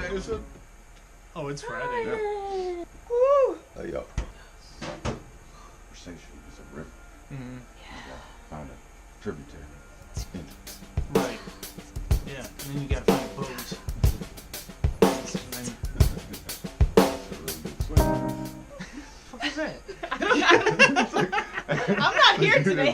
Jameson. Oh, it's Friday. Yeah. Woo! Hey, yo. Conversation is a river. Mm-hmm. Found a tributary. Right. Yeah, and then you gotta find boats. What is that? I'm not here today.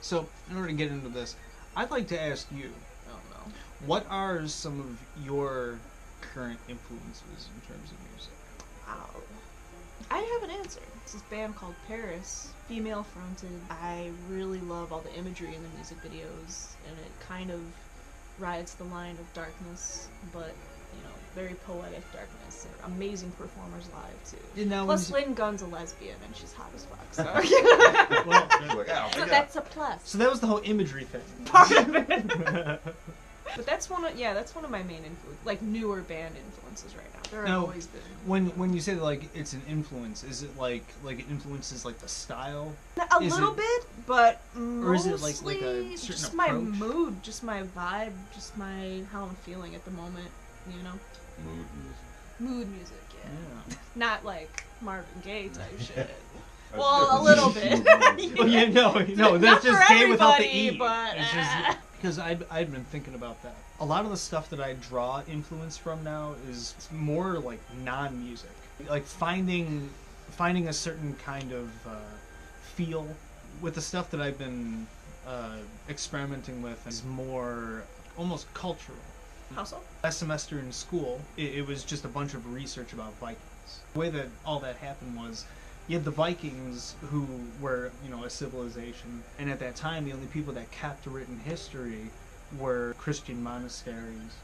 So, in order to get into this, I'd like to ask you, Oh no. what are some of your current influences in terms of music? Wow. I have an answer. It's this band called Paris, female fronted. I really love all the imagery in the music videos, and it kind of rides the line of darkness, but very poetic darkness. They're amazing performers live too. Now, Plus, Lynn Gunn's a lesbian, and she's hot as fuck. So, well, so that's a plus. so that was the whole imagery thing. Part of it. But that's one of my main influence, like newer band influences right now. There have always been. When you say like it's an influence, is it like it influences like the style? A little bit, but or is it like a certain just approach? my mood, just my vibe, just my how I'm feeling at the moment. Mood music, yeah. Not like Marvin Gaye type shit. Well, a little bit. Well, yeah, no, that's Not just for gay without the everybody, E. but It's just because I'd been thinking about that. A lot of the stuff that I draw influence from now is more like non-music, like finding a certain kind of feel with the stuff that I've been experimenting with is more almost cultural. How so? Last semester in school, it was just a bunch of research about Vikings. The way that all that happened was, you had the Vikings who were, a civilization, and at that time the only people that kept written history were Christian monasteries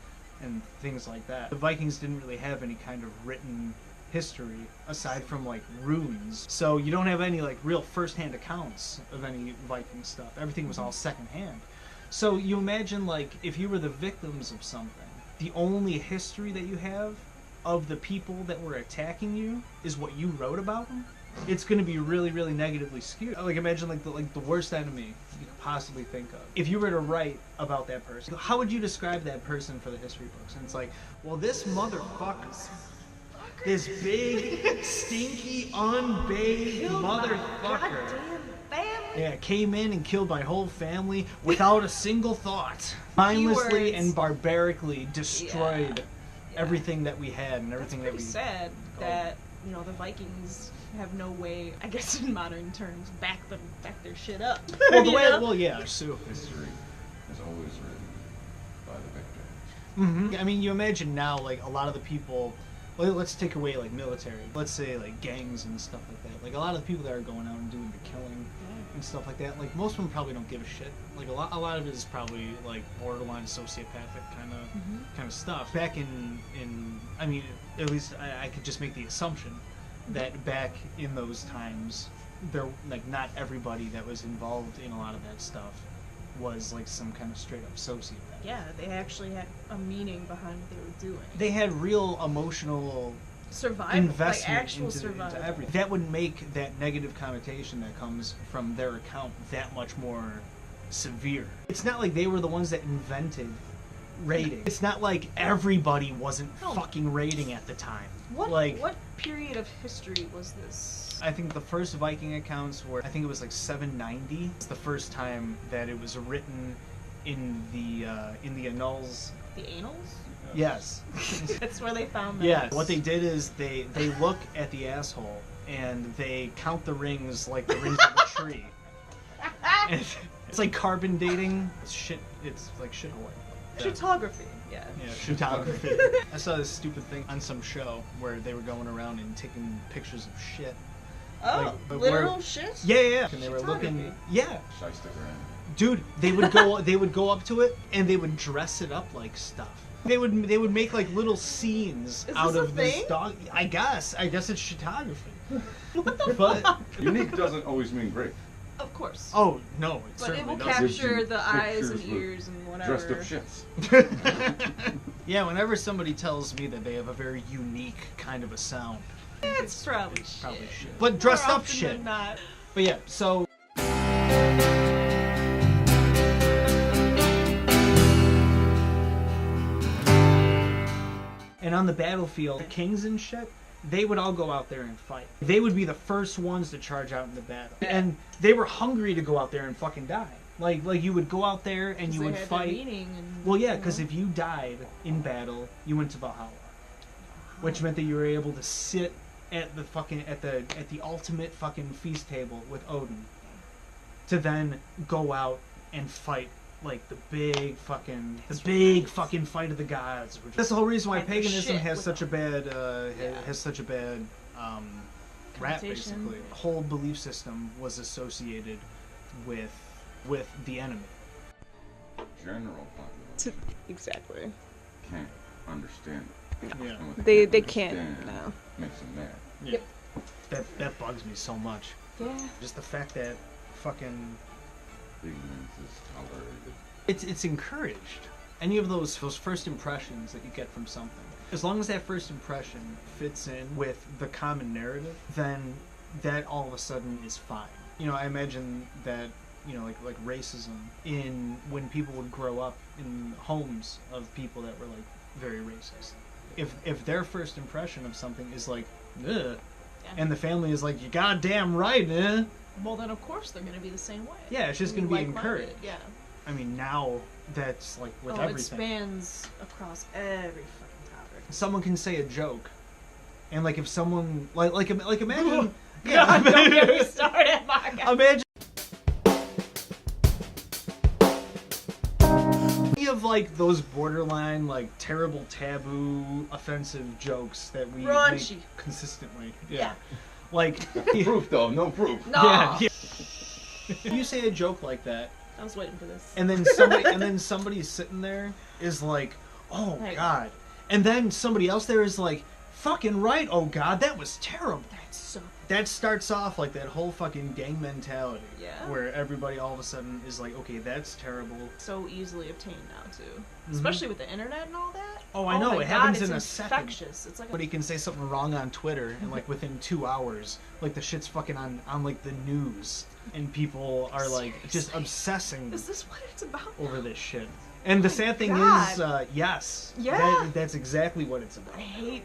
and things like that. The Vikings didn't really have any kind of written history aside from like runes, so you don't have any like real first-hand accounts of any Viking stuff. Everything was all second-hand. So you imagine, like, if you were the victims of something, the only history that you have of the people that were attacking you is what you wrote about them. It's going to be really, really negatively skewed. Like, imagine like the worst enemy you could possibly think of. If you were to write about that person, how would you describe that person for the history books? And it's like, well, this motherfucker, this big, stinky, unbathed motherfucker. Yeah, came in and killed my whole family without a single thought. Mindlessly and barbarically destroyed everything that we had and everything that we... It's pretty sad that, the Vikings have no way, I guess in modern terms, back their shit up. Well, so... History is always written by the victor. Mm-hmm. I mean, you imagine now, like, a lot of the people... Well, let's take away, like, military. Let's say, like, gangs and stuff like that. Like, a lot of the people that are going out and doing the killing and stuff like that, like, most of them probably don't give a shit. Like, a lot of it is probably, like, borderline sociopathic kind of stuff. Back in I mean, at least I could just make the assumption that back in those times, there, like, not everybody that was involved in a lot of that stuff was like some kind of straight up sociopath. Yeah, they actually had a meaning behind what they were doing. They had real emotional survival, investment like actual into survival. everything. That would make that negative connotation that comes from their account that much more severe. It's not like they were the ones that invented raiding. It's not like everybody wasn't fucking raiding at the time. What period of history was this? I think the first Viking accounts were, I think it was like 790. It's the first time that it was written in the annals. The annals? Yes. That's where they found them. Yes. What they did is they look at the asshole and they count the rings like the rings of a tree. And it's like carbon dating. It's like shit Hawaii. Shitography. Yeah. Yeah, shitography. I saw this stupid thing on some show where they were going around and taking pictures of shit. Oh, like, literal shit? Yeah. And they were looking. Yeah. Dude, they would go up to it and they would dress it up like stuff. They would make like little scenes out of this dog. I guess it's shitography. What the fuck? Unique doesn't always mean great. Of course. Oh no, it but certainly it will doesn't. capture the eyes and ears and whatever. Dressed up shits. Yeah, whenever somebody tells me that they have a very unique kind of a sound, it's probably shit. But dressed More up often shit. than not. But yeah, so. And on the battlefield, the kings and shit, they would all go out there and fight. They would be the first ones to charge out in the battle. And they were hungry to go out there and fucking die. Like you would go out there and you would fight. Well, yeah, because if you died in battle, you went to Valhalla, which meant that you were able to sit at the fucking at the ultimate fucking feast table with Odin, to then go out and fight like the big fucking fight of the gods. That's the whole reason why paganism has such a bad rap. Basically, the whole belief system was associated with the enemy. General population Exactly. can't understand it. Yeah. And what They understand can't. No. Makes them mad. Yeah. That bugs me so much. Yeah. Just the fact that fucking Ignorance is tolerated. it's encouraged. Any of those first impressions that you get from something, as long as that first impression fits in with the common narrative, then that all of a sudden is fine. You know, I imagine that, you know, like racism in when people would grow up in homes of people that were like very racist. If their first impression of something is like, ugh, and the family is like, you goddamn right, eh? Well, then of course they're going to be the same way. Yeah, it's just going to be encouraged. Yeah. I mean, now that's like with everything. It spans across every fucking topic. Someone can say a joke, and like if someone like imagine, God, don't get me started, Mark. Imagine any of like those borderline like terrible, taboo, offensive jokes that we Raunchy. make consistently. Yeah. Like Proof though, no proof. No. yeah. You say a joke like that, I was waiting for this. and then somebody sitting there is like, oh Right. God, and then somebody else there is like, fucking right, oh God, that was terrible. That's so. That starts off like that whole fucking gang mentality. Yeah. Where everybody all of a sudden is like, okay, that's terrible. So easily obtained now too, especially with the internet and all that. Oh, I know, my it happens God, in a it's second. infectious. It's like Somebody can say something wrong on Twitter, and like within 2 hours, like the shit's fucking on like the news, and people are like just Seriously? obsessing Is this what it's about? over this shit. And the sad thing God. is, yes, Yeah. that's exactly what it's I about. hate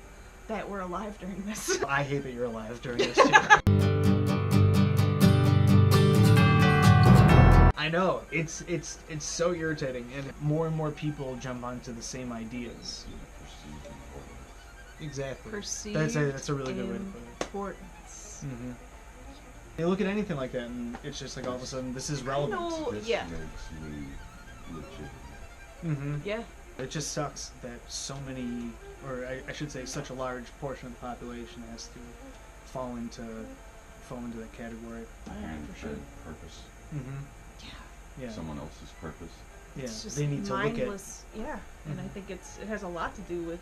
that we're alive during this. I hate that you're alive during this too. I know, it's so irritating, and more people jump onto the same ideas. Perceived importance. Exactly. Perceived That's a really good way to put it. importance. Mm-hmm. They look at anything like that, and it's just like all of a sudden this is relevant. know. This yeah. makes me legitimate. Mm-hmm. Yeah. It just sucks that so many, or I should say, such a large portion of the population has to fall into that category. And for sure. purpose. Mm-hmm. Yeah. Someone else's purpose. Yeah. It's just They need to look at. mindless. Yeah, and I Mhm. think it has a lot to do with,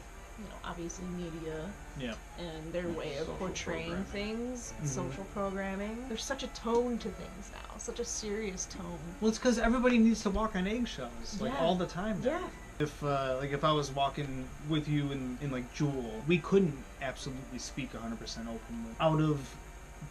obviously media Yeah. and their way of Social portraying programming. things, Mhm. social programming. There's such a tone to things now, such a serious tone. Well, it's because everybody needs to walk on eggshells, like Yeah. all the time now. Yeah. If I was walking with you in like Jewel, we couldn't absolutely speak 100% openly out of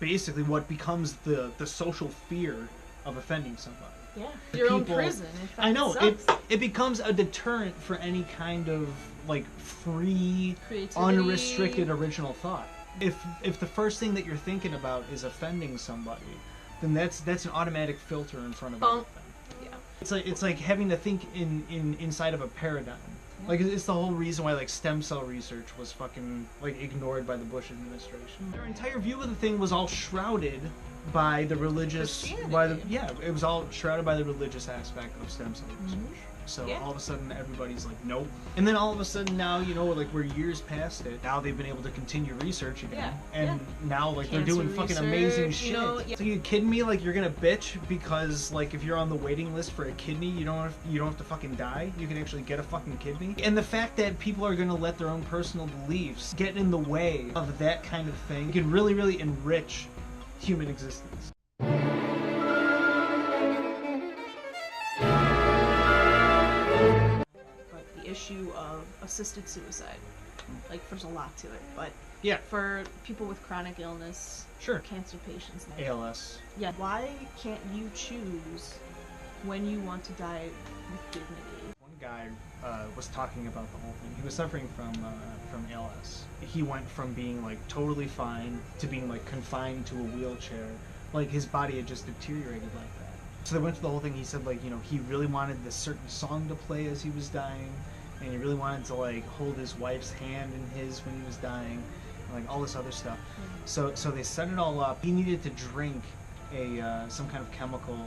basically what becomes the social fear of offending somebody. Yeah. Your own People- prison. In fact, I know sucks. it becomes a deterrent for any kind of like free, Creativity. unrestricted original thought. If the first thing that you're thinking about is offending somebody, then that's an automatic filter in front of Bump. everything. Yeah. It's like having to think inside of a paradigm. Like it's the whole reason why like stem cell research was fucking like ignored by the Bush administration. Their entire view of the thing was all shrouded by the religious, Christianity. it was all shrouded by the religious aspect of stem cell research. So Yeah. all of a sudden everybody's like, nope. And then all of a sudden now, like we're years past it. Now they've been able to continue research again. Yeah, And now like they're Cancer doing fucking amazing research, shit. you know, yeah. So you kidding me? Like you're gonna bitch because like if you're on the waiting list for a kidney, you don't have to fucking die. You can actually get a fucking kidney. And the fact that people are gonna let their own personal beliefs get in the way of that kind of thing can really, really enrich human existence. But the issue of assisted suicide, like there's a lot to it, but Yeah. for people with chronic illness, Sure. cancer patients, now, ALS. yeah, why can't you choose when you want to die with dignity? One guy guy was talking about the whole thing. He was suffering from ALS. He went from being like totally fine to being like confined to a wheelchair. Like his body had just deteriorated like that. So they went through the whole thing. He said like, you know, he really wanted this certain song to play as he was dying, and he really wanted to like hold his wife's hand in his when he was dying, and, like all this other stuff. So they set it all up. He needed to drink some kind of chemical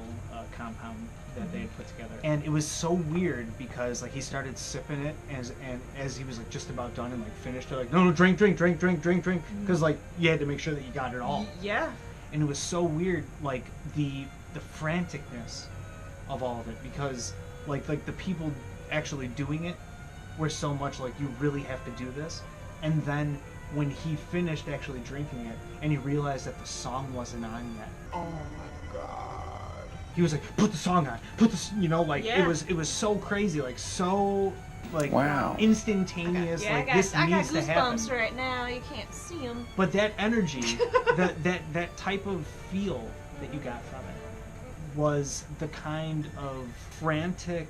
compound that they had put together, and it was so weird because like he started sipping it as he was like just about done and like finished it, like no drink, because like you had to make sure that you got it all. Yeah. And it was so weird, like the franticness of all of it, because like the people actually doing it were so much like, you really have to do this. And then when he finished actually drinking it and he realized that the song wasn't on yet, Oh my god. he was like, put the song on, put this, you know, like Yeah. it was so crazy, like so like Wow. instantaneous. Yeah, like I this got needs to happen. goosebumps right now. You can't see them. But that energy, that type of feel that you got from it was the kind of frantic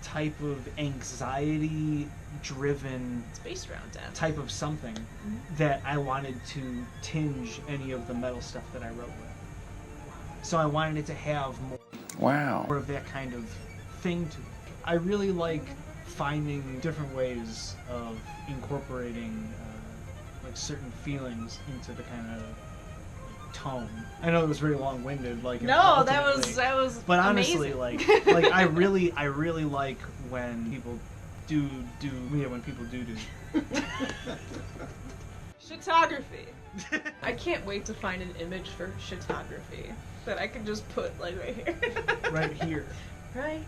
type of anxiety driven It's based around death. type of something that I wanted to tinge any of the metal stuff that I wrote with. So I wanted it to have Wow. more of that kind of thing to it. I really like finding different ways of incorporating like certain feelings into the kind of tone. I know it was very long-winded, like No, that ultimately. was. But honestly, amazing. like I really like when people do when people do. Shitography. I can't wait to find an image for shitography that I can just put like right here. Right here. Right.